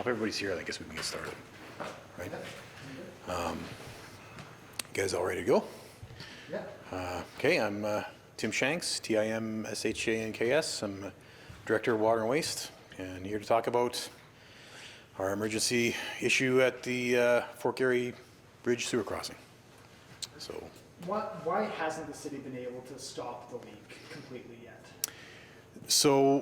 If everybody's here, I guess we can get started, right? You guys all ready to go? Yeah. Okay, I'm Tim Shanks, Timshanks. I'm Director of Water and Waste, and here to talk about our emergency issue at the Fort Garry Bridge sewer crossing. So, Why hasn't the city been able to stop the leak completely yet? so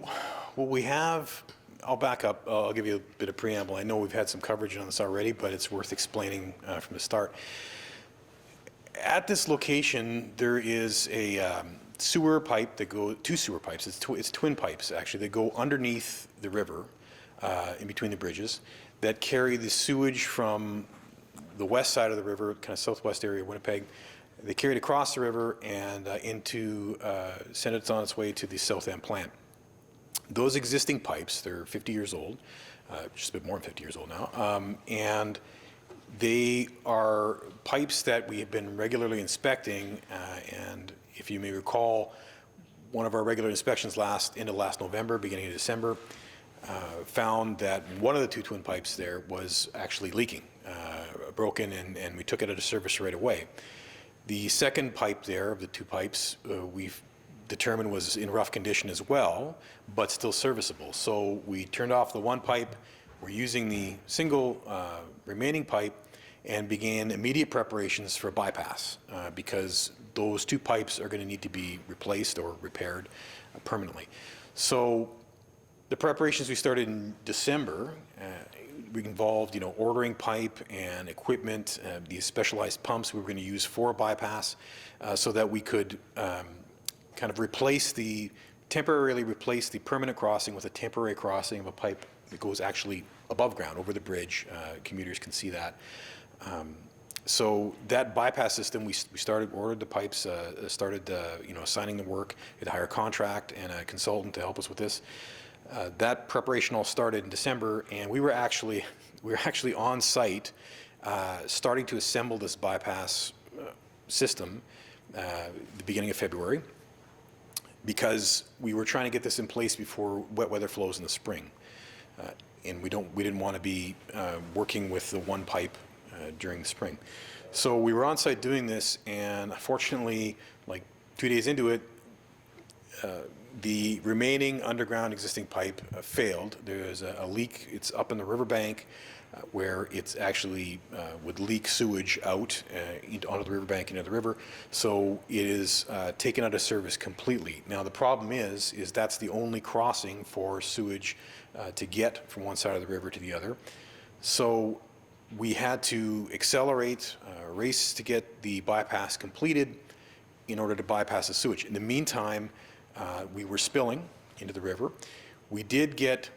what we have, I'll back up, I'll give you a bit of preamble. I know we've had some coverage on this already, but it's worth explaining from the start. At this location, there is a sewer pipe that goes, two sewer pipes, it's twin pipes actually, that go underneath the river, in between the bridges, that carry the sewage from the west side of the river, kind of southwest area of Winnipeg. They carry it across the river and send it on its way to the South End plant. Those existing pipes, they're 50 years old, just a bit more than 50 years old now, and they are pipes that we have been regularly inspecting, and if you may recall, one of our regular inspections last November, beginning of December, found that one of the two twin pipes there was actually leaking, broken, and we took it out of service right away. The second pipe there, of the two pipes, we've determined was in rough condition as well, but still serviceable. So we turned off the one pipe, we're using the single remaining pipe, and began immediate preparations for bypass, because those two pipes are going to need to be replaced or repaired permanently. So the preparations we started in December, we involved, ordering pipe and equipment, these specialized pumps we were going to use for bypass, so that we could kind of temporarily replace the permanent crossing with a temporary crossing of a pipe that goes actually above ground over the bridge. Commuters can see that. So that bypass system, we ordered the pipes, started assigning the work, we had to hire a contract and a consultant to help us with this. That preparation all started in December, and we were actually on site, starting to assemble this bypass system the beginning of February, because we were trying to get this in place before wet weather flows in the spring, and we didn't want to be working with the one pipe during the spring. So we were on site doing this, and unfortunately, like 2 days into it, the remaining underground existing pipe failed. There's a leak. It's up in the riverbank, where it's actually would leak sewage out onto the riverbank into the river. So it is taken out of service completely. Now the problem is that's the only crossing for sewage to get from one side of the river to the other. So we had to accelerate a race to get the bypass completed in order to bypass the sewage. In the meantime, we were spilling into the river. We did get,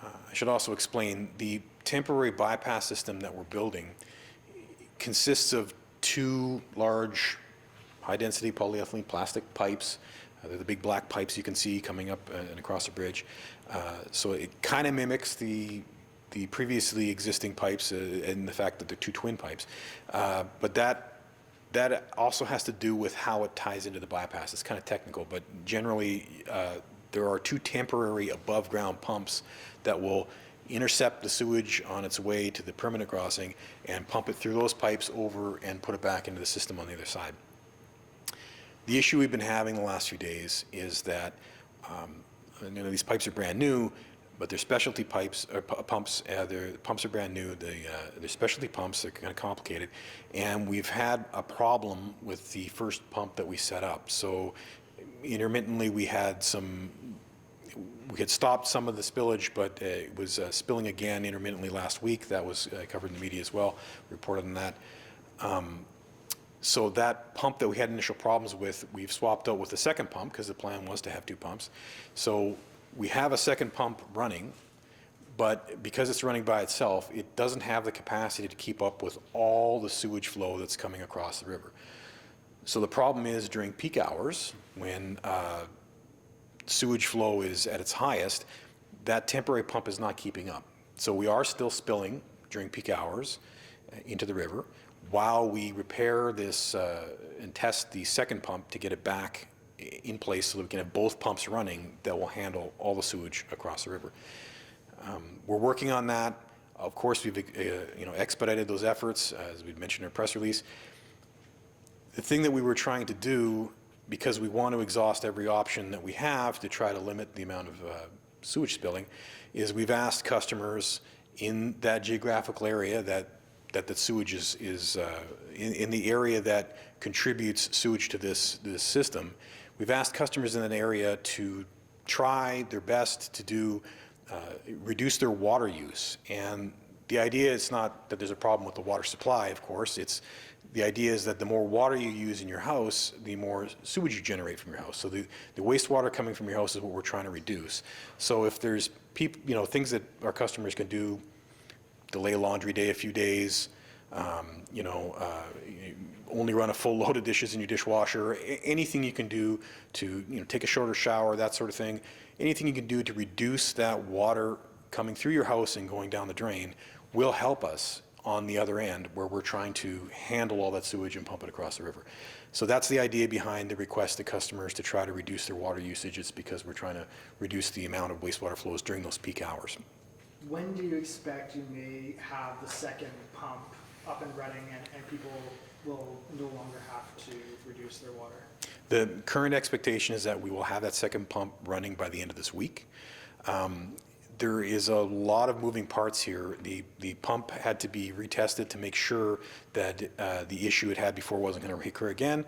I should also explain, the temporary bypass system that we're building consists of two large high-density polyethylene plastic pipes. They're the big black pipes you can see coming up and across the bridge. So it kind of mimics the previously existing pipes and the fact that they're two twin pipes. But that also has to do with how it ties into the bypass. It's kind of technical, but generally there are two temporary above ground pumps that will intercept the sewage on its way to the permanent crossing and pump it through those pipes over and put it back into the system on the other side. The issue we've been having the last few days is that these pipes are brand new, but they're specialty pipes or pumps. The pumps are brand new. They're specialty pumps. They're kind of complicated, and we've had a problem with the first pump that we set up. So intermittently, we had stopped some of the spillage, but it was spilling again intermittently last week. That was covered in the media as well. Reported on that. So that pump that we had initial problems with, we've swapped out with the second pump because the plan was to have two pumps. So we have a second pump running, but because it's running by itself, it doesn't have the capacity to keep up with all the sewage flow that's coming across the river. So the problem is during peak hours, when sewage flow is at its highest, that temporary pump is not keeping up. So we are still spilling during peak hours into the river while we repair this and test the second pump to get it back in place so that we can have both pumps running that will handle all the sewage across the river. We're working on that. Of course, we've expedited those efforts, as we mentioned in our press release. The thing that we were trying to do, because we want to exhaust every option that we have to try to limit the amount of sewage spilling, is we've asked customers in that geographical area that the sewage is in the area that contributes sewage to this system. We've asked customers in that area to try their best to reduce their water use. And the idea is not that there's a problem with the water supply, of course. The idea is that the more water you use in your house, the more sewage you generate from your house. So the wastewater coming from your house is what we're trying to reduce. So if there's things that our customers can do, delay laundry day a few days, only run a full load of dishes in your dishwasher, anything you can do to take a shorter shower, that sort of thing, anything you can do to reduce that water coming through your house and going down the drain will help us on the other end where we're trying to handle all that sewage and pump it across the river. So that's the idea behind the request to customers to try to reduce their water usage. It's because we're trying to reduce the amount of wastewater flows during those peak hours. When do you expect you may have the second pump up and running and people will no longer have to reduce their water? The current expectation is that we will have that second pump running by the end of this week. There is a lot of moving parts here. The pump had to be retested to make sure that the issue it had before wasn't going to recur again.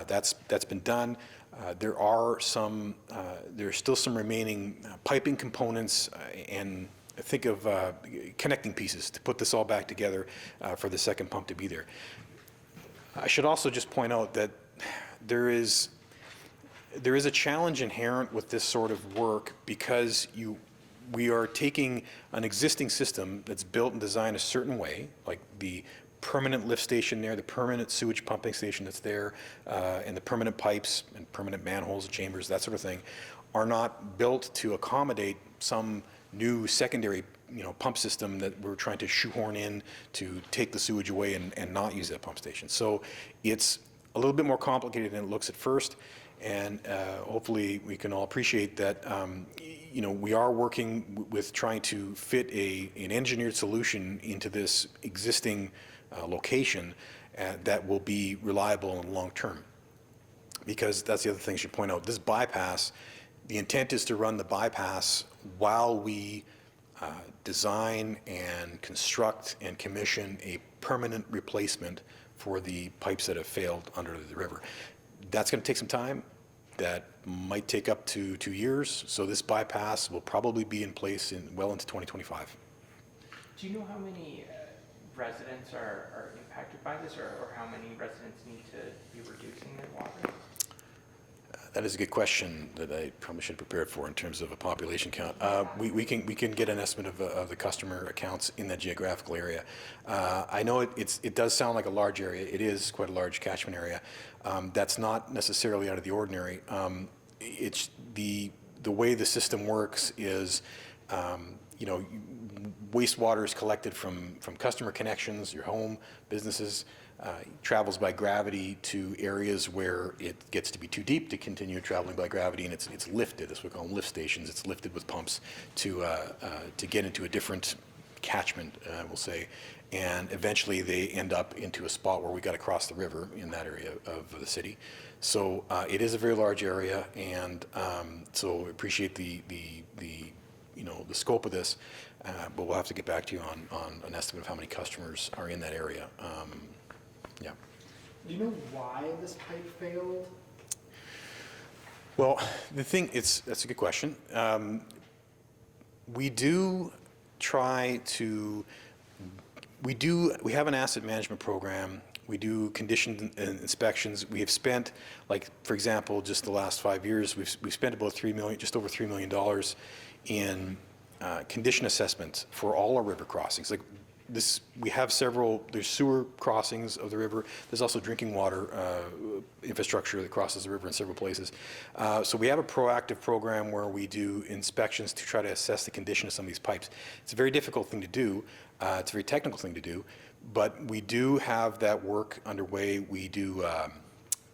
That's been done. There's still some remaining piping components and think of connecting pieces to put this all back together for the second pump to be there. I should also just point out that there is a challenge inherent with this sort of work because we are taking an existing system that's built and designed a certain way, like the permanent lift station there, the permanent sewage pumping station that's there, and the permanent pipes and permanent manholes, chambers, that sort of thing, are not built to accommodate some new secondary pump system that we're trying to shoehorn in to take the sewage away and not use that pump station. So it's a little bit more complicated than it looks at first, and hopefully we can all appreciate that we are working with trying to fit an engineered solution into this existing location that will be reliable and long term. Because that's the other thing I should point out. This bypass, the intent is to run the bypass while we design and construct and commission a permanent replacement for the pipes that have failed under the river. That's going to take some time. That might take up to 2 years. So this bypass will probably be in place well into 2025. Do you know how many residents are impacted by this, or how many residents need to be reducing their water? That is a good question that I probably should have prepared for in terms of a population count. We can get an estimate of the customer accounts in that geographical area. I know it does sound like a large area. It is quite a large catchment area. That's not necessarily out of the ordinary. It's the way the system works is, wastewater is collected from customer connections, your home, businesses, travels by gravity to areas where it gets to be too deep to continue traveling by gravity, and it's lifted, as we call them, lift stations. It's lifted with pumps to get into a different catchment, we'll say, and eventually they end up into a spot where we got to cross the river in that area of the city. So it is a very large area, and so appreciate the scope of this, but we'll have to get back to you on an estimate of how many customers are in that area. Yeah. Do you know why this pipe failed? Well, that's a good question. We have an asset management program. We do condition inspections. We have spent, like, for example, just the last 5 years, we've spent about just over $3 million in condition assessments for all our river crossings. Like this, we have there's sewer crossings of the river. There's also drinking water infrastructure that crosses the river in several places. So we have a proactive program where we do inspections to try to assess the condition of some of these pipes. It's a very difficult thing to do. It's a very technical thing to do, but we do have that work underway. We do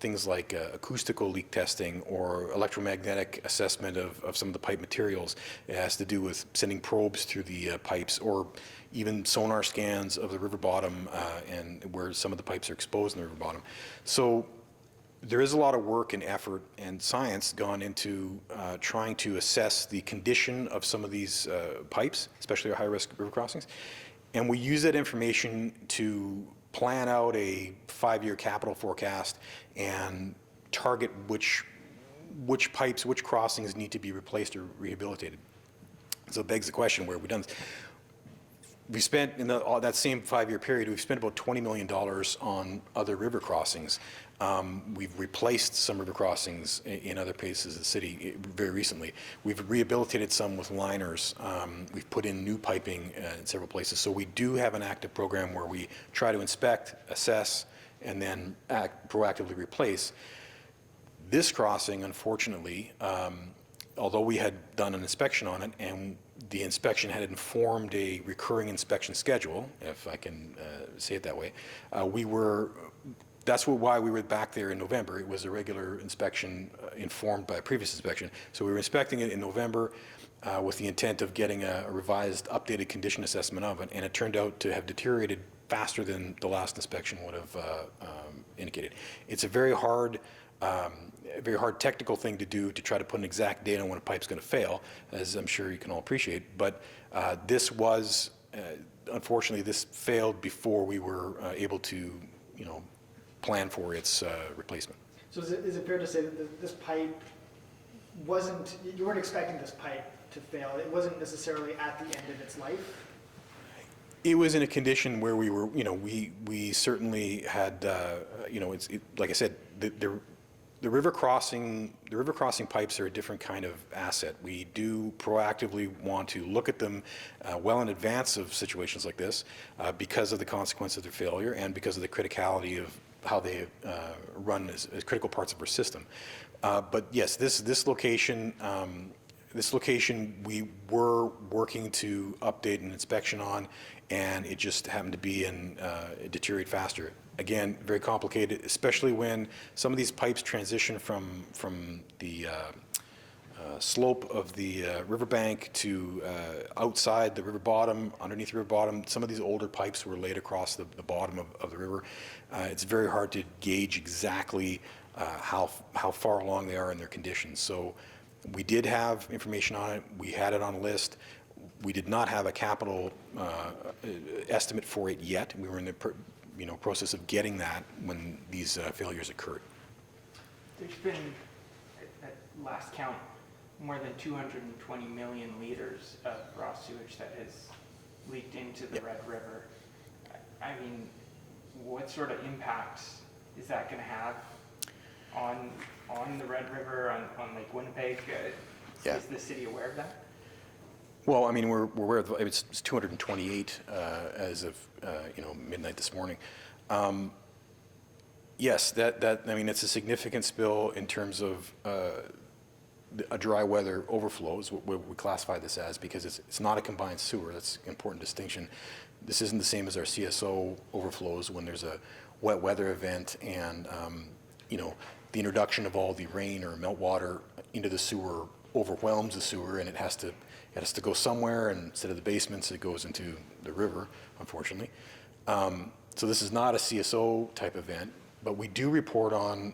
things like acoustical leak testing or electromagnetic assessment of some of the pipe materials. It has to do with sending probes through the pipes, or even sonar scans of the river bottom and where some of the pipes are exposed in the river bottom. So there is a lot of work and effort and science gone into trying to assess the condition of some of these pipes, especially our high-risk river crossings. And we use that information to plan out a 5-year capital forecast and target which pipes, which crossings need to be replaced or rehabilitated. So it begs the question, where have we done this? We spent, in that same 5-year period, we've spent about $20 million on other river crossings. We've replaced some river crossings in other places of the city very recently. We've rehabilitated some with liners. We've put in new piping in several places. So we do have an active program where we try to inspect, assess, and then proactively replace. This crossing, unfortunately, although we had done an inspection on it, and the inspection had informed a recurring inspection schedule, if I can say it that way, that's why we were back there in November. It was a regular inspection informed by a previous inspection. So we were inspecting it in November with the intent of getting a revised, updated condition assessment of it, and it turned out to have deteriorated faster than the last inspection would have indicated. It's a very hard technical thing to do, to try to put an exact date on when a pipe's going to fail, as I'm sure you can all appreciate. But this was, unfortunately, this failed before we were able to, plan for its replacement. So is it fair to say that this pipe wasn't, you weren't expecting this pipe to fail? It wasn't necessarily at the end of its life? It was in a condition where we were, we certainly had, like I said, the river crossing pipes are a different kind of asset. We do proactively want to look at them well in advance of situations like this because of the consequence of their failure and because of the criticality of how they run as critical parts of our system. But yes, this location we were working to update an inspection on, and it just happened to be it deteriorate faster. Again, very complicated, especially when some of these pipes transition from the slope of the riverbank to outside the river bottom, underneath the river bottom. Some of these older pipes were laid across the bottom of the river. It's very hard to gauge exactly how far along they are in their condition. So we did have information on it. We had it on a list. We did not have a capital estimate for it yet. We were in the process of getting that when these failures occurred. There's been, at last count, more than 220 million liters of raw sewage that has leaked into the Red River. I mean, what sort of impact is that going to have on the Red River, on Lake Winnipeg? Is the city aware of that? Well, I mean, we're aware of it's 228 as of midnight this morning. Yes, I mean, it's a significant spill in terms of a dry weather overflows, what we classify this as, because it's not a combined sewer. That's an important distinction. This isn't the same as our CSO overflows when there's a wet weather event and the introduction of all the rain or meltwater into the sewer overwhelms the sewer, and it has to go somewhere, and instead of the basements, it goes into the river, unfortunately. So this is not a CSO type event, but we do report on,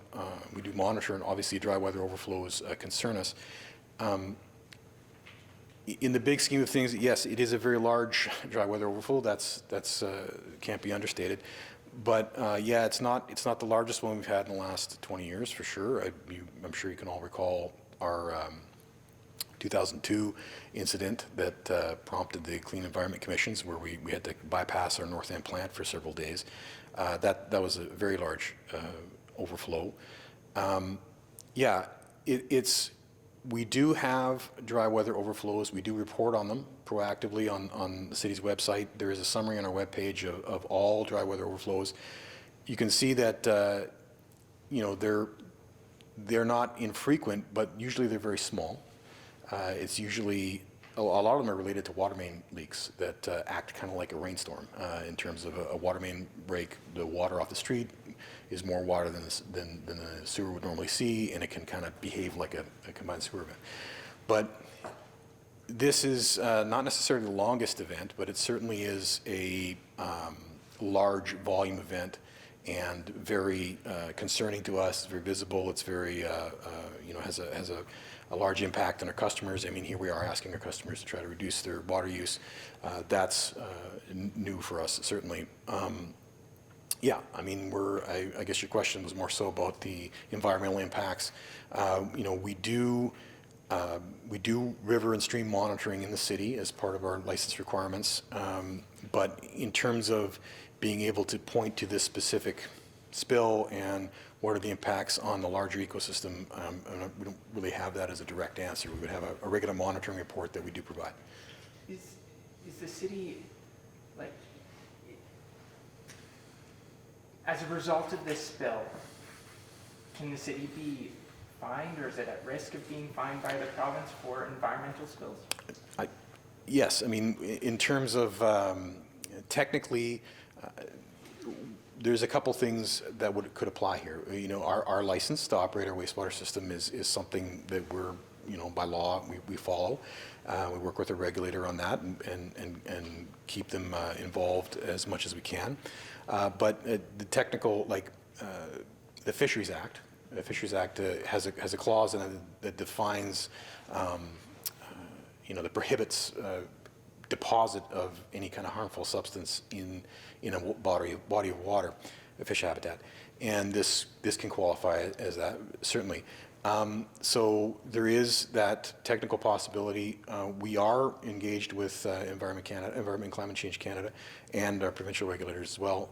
we do monitor, and obviously dry weather overflows concern us. In the big scheme of things, yes, it is a very large dry weather overflow. That's can't be understated. But yeah, it's not the largest one we've had in the last 20 years for sure. I'm sure you can all recall our 2002 incident that prompted the Clean Environment Commissions, where we had to bypass our North End plant for several days. That was a very large overflow. Yeah, we do have dry weather overflows. We do report on them proactively on the city's website. There is a summary on our webpage of all dry weather overflows. You can see that they're not infrequent, but usually they're very small. It's usually, a lot of them are related to water main leaks that act kind of like a rainstorm in terms of a water main break, the water off the street is more water than the sewer would normally see, and it can kind of behave like a combined sewer event. But this is not necessarily the longest event, but it certainly is a large volume event and very concerning to us. It's very visible. It's very, has a large impact on our customers. I mean, here we are asking our customers to try to reduce their water use. That's new for us, certainly. Yeah, I mean, I guess your question was more so about the environmental impacts. We do river and stream monitoring in the city as part of our license requirements, but in terms of being able to point to this specific spill and what are the impacts on the larger ecosystem, we don't really have that as a direct answer. We would have a regular monitoring report that we do provide. Is the city, like, as a result of this spill, can the city be fined, or is it at risk of being fined by the province for environmental spills? Yes, I mean, in terms of technically, there's a couple things that could apply here. Our license to operate our wastewater system is something that we're, by law, we follow. We work with a regulator on that and keep them involved as much as we can. But the technical, like the Fisheries Act, has a clause in it that defines, that prohibits deposit of any kind of harmful substance in a body of water, a fish habitat, and this can qualify as that, certainly. So there is that technical possibility. We are engaged with Environment and Climate Change Canada and our provincial regulators as well.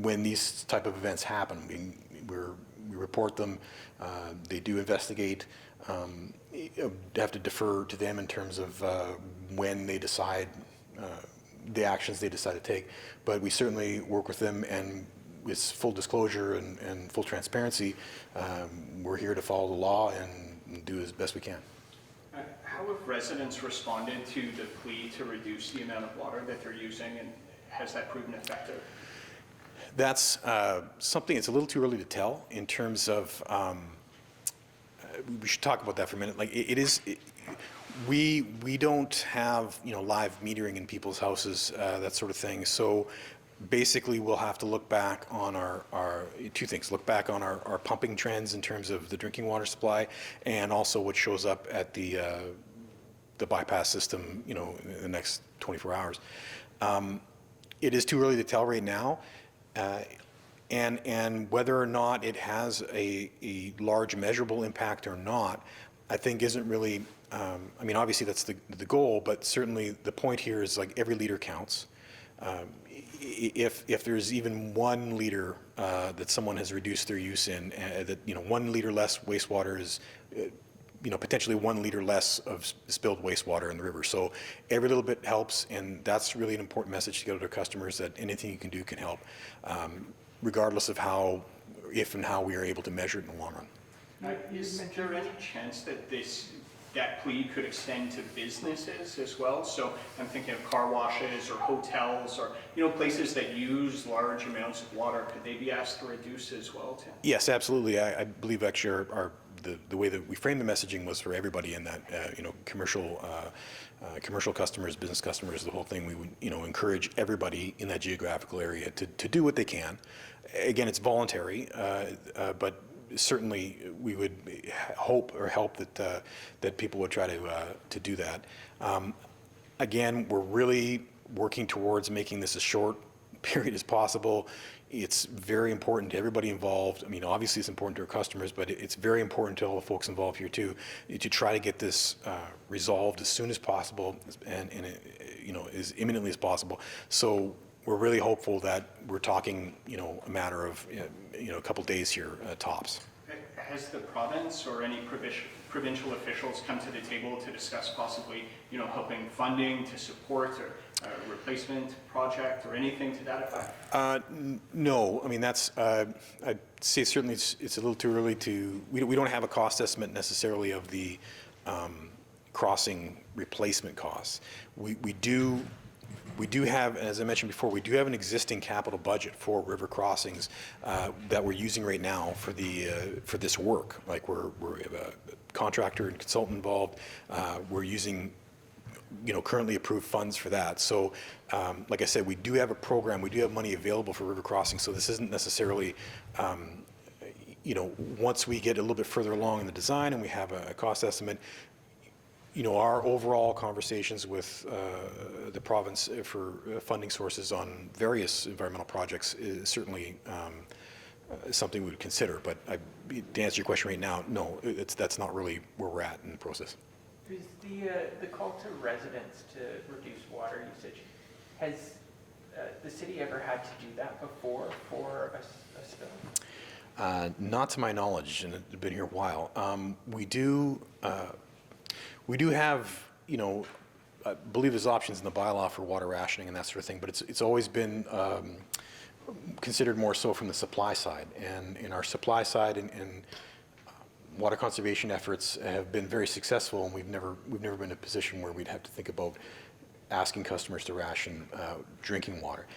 When these type of events happen, we report them. They do investigate. Have to defer to them in terms of when they decide the actions they decide to take. But we certainly work with them, and with full disclosure and full transparency, we're here to follow the law and do as best we can. How have residents responded to the plea to reduce the amount of water that they're using, and has that proven effective? That's something it's a little too early to tell in terms of, we should talk about that for a minute. Like we don't have, live metering in people's houses, that sort of thing. So basically we'll have to look back on our two things, look back on our pumping trends in terms of the drinking water supply, and also what shows up at the bypass system, in the next 24 hours. It is too early to tell right now. And whether or not it has a large measurable impact or not, I think isn't really, obviously that's the goal, but certainly the point here is like every liter counts. If there's even 1 liter that someone has reduced their use in, that 1 liter less wastewater is, potentially 1 liter less of spilled wastewater in the river. So every little bit helps, and that's really an important message to get to our customers, that anything you can do can help, regardless of if and how we are able to measure it in the long run. Is there any chance that that plea could extend to businesses as well? So I'm thinking of car washes or hotels or places that use large amounts of water. Could they be asked to reduce as well, Tim? Yes, absolutely. I believe actually the way that we framed the messaging was for everybody in that, commercial customers, business customers, the whole thing. We would, encourage everybody in that geographical area to do what they can. Again, it's voluntary, but certainly we would hope or help that people would try to do that. Again, we're really working towards making this as short period as possible. It's very important to everybody involved. Obviously it's important to our customers, but it's very important to all the folks involved here too, to try to get this resolved as soon as possible and as imminently as possible. So we're really hopeful that we're talking, a matter of, a couple days here, tops. Has the province or any provincial officials come to the table to discuss possibly, helping funding to support a replacement project or anything to that effect? No, that's, I'd say certainly it's a little too early to, we don't have a cost estimate necessarily of the crossing replacement costs. We do We do have, as I mentioned before, we do have an existing capital budget for river crossings that we're using right now for this work. Like we have a contractor and consultant involved. We're using currently approved funds for that. So, like I said, we do have a program, we do have money available for river crossing, so this isn't necessarily, once we get a little bit further along in the design and we have a cost estimate, our overall conversations with the province for funding sources on various environmental projects is certainly something we would consider. But to answer your question right now, no, that's not really where we're at in the process. Is the call to residents to reduce water usage, has the city ever had to do that before for a spill? Not to my knowledge, and I've been here a while. We do have, I believe there's options in the bylaw for water rationing and that sort of thing, but it's always been considered more so from the supply side. And in our supply side and water conservation efforts have been very successful, and we've never been in a position where we'd have to think about asking customers to ration drinking water.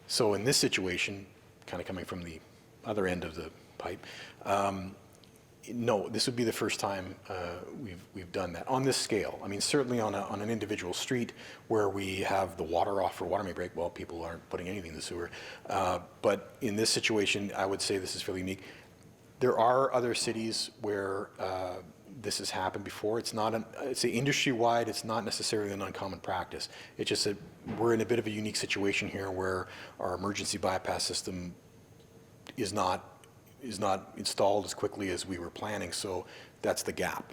So in this situation, kind of coming from the other end of the pipe, no, this would be the first time we've done that on this scale. I mean, certainly on an individual street where we have the water off for water main break, well, people aren't putting anything in the sewer. But in this situation, I would say this is fairly unique. There are other cities where this has happened before. It's industry-wide. It's not necessarily an uncommon practice. It's just that we're in a bit of a unique situation here where our emergency bypass system is not installed as quickly as we were planning. So that's the gap.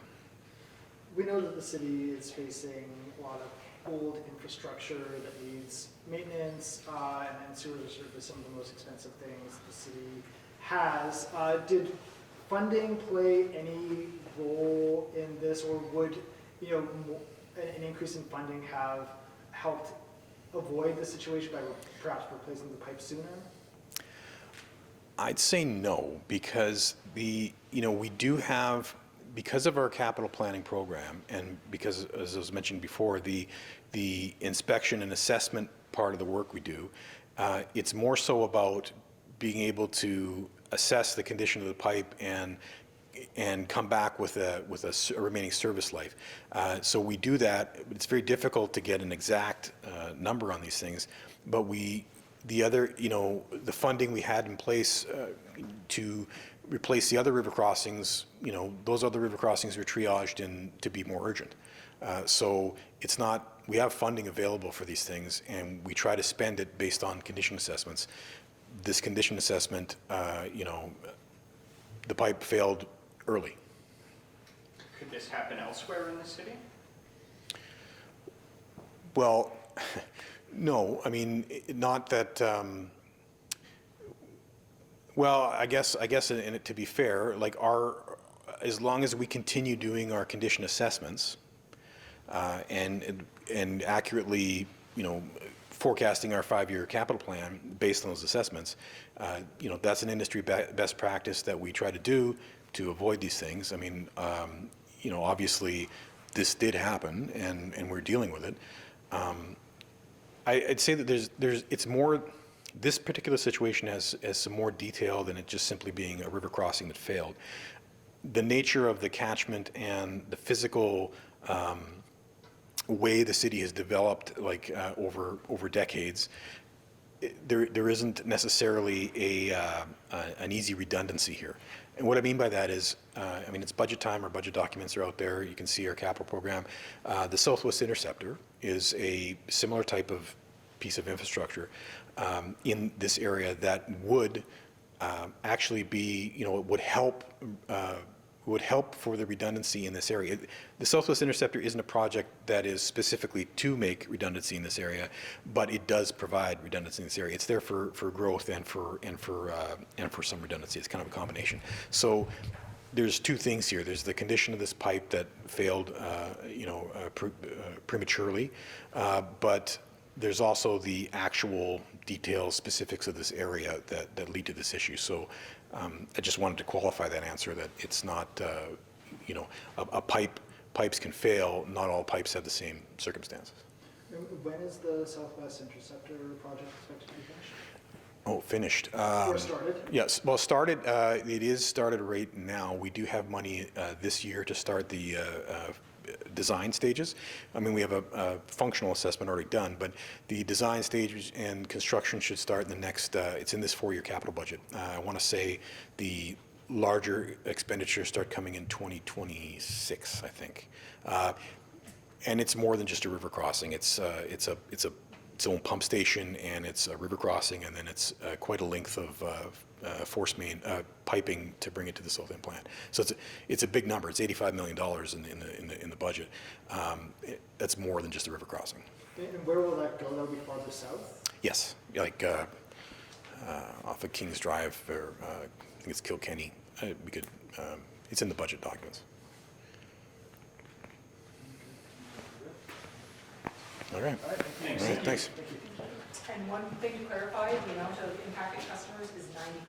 We know that the city is facing a lot of old infrastructure that needs maintenance, and sewers are some of the most expensive things the city has. Did funding play any role in this, or would an increase in funding have helped avoid the situation by perhaps replacing the pipe sooner? I'd say no, because we do have, because of our capital planning program, and because, as I was mentioned before, the inspection and assessment part of the work we do, it's more so about being able to assess the condition of the pipe and come back with a remaining service life. So we do that. It's very difficult to get an exact number on these things, but the funding we had in place to replace the other river crossings, those other river crossings were triaged in to be more urgent. So it's not, we have funding available for these things, and we try to spend it based on condition assessments. This condition assessment, the pipe failed early. Could this happen elsewhere in the city? Well, no, I mean, not that, well, I guess, and to be fair, like as long as we continue doing our condition assessments and accurately, forecasting our 5-year capital plan based on those assessments, that's an industry best practice that we try to do to avoid these things. I mean, obviously this did happen, and we're dealing with it. I'd say that it's more, this particular situation has some more detail than it just simply being a river crossing that failed. The nature of the catchment and the physical way the city has developed, over decades, there isn't necessarily an easy redundancy here. And what I mean by that is, it's budget time. Our budget documents are out there. You can see our capital program. The Southwest Interceptor is a similar type of piece of infrastructure in this area that would actually be, it would help for the redundancy in this area. The Southwest Interceptor isn't a project that is specifically to make redundancy in this area, but it does provide redundancy in this area. It's there for growth and for some redundancy. It's kind of a combination. So there's two things here. There's the condition of this pipe that failed, prematurely, but there's also the actual details, specifics of this area that lead to this issue. So I just wanted to qualify that answer, that it's not, pipes can fail. Not all pipes have the same circumstances. And when is the Southwest Interceptor project expected to be finished? Oh, finished. Or started? Yes, well, started, it is started right now. We do have money this year to start the design stages. I mean, we have a functional assessment already done, but the design stages and construction should start in the next, it's in this 4-year capital budget. I want to say the larger expenditures start coming in 2026, I think. And it's more than just a river crossing. It's its own pump station, and it's a river crossing, and then it's quite a length of force main piping to bring it to the Southland plant. So it's a big number. It's $85 million in the budget. That's more than just a river crossing. And where will that go? That'll be farther south? Yes, like off of Kings Drive, or I think it's Kilkenny. We could. It's in the budget documents. All right. Thanks. All right. Thanks. And one thing to clarify, the amount of impacted customers is 90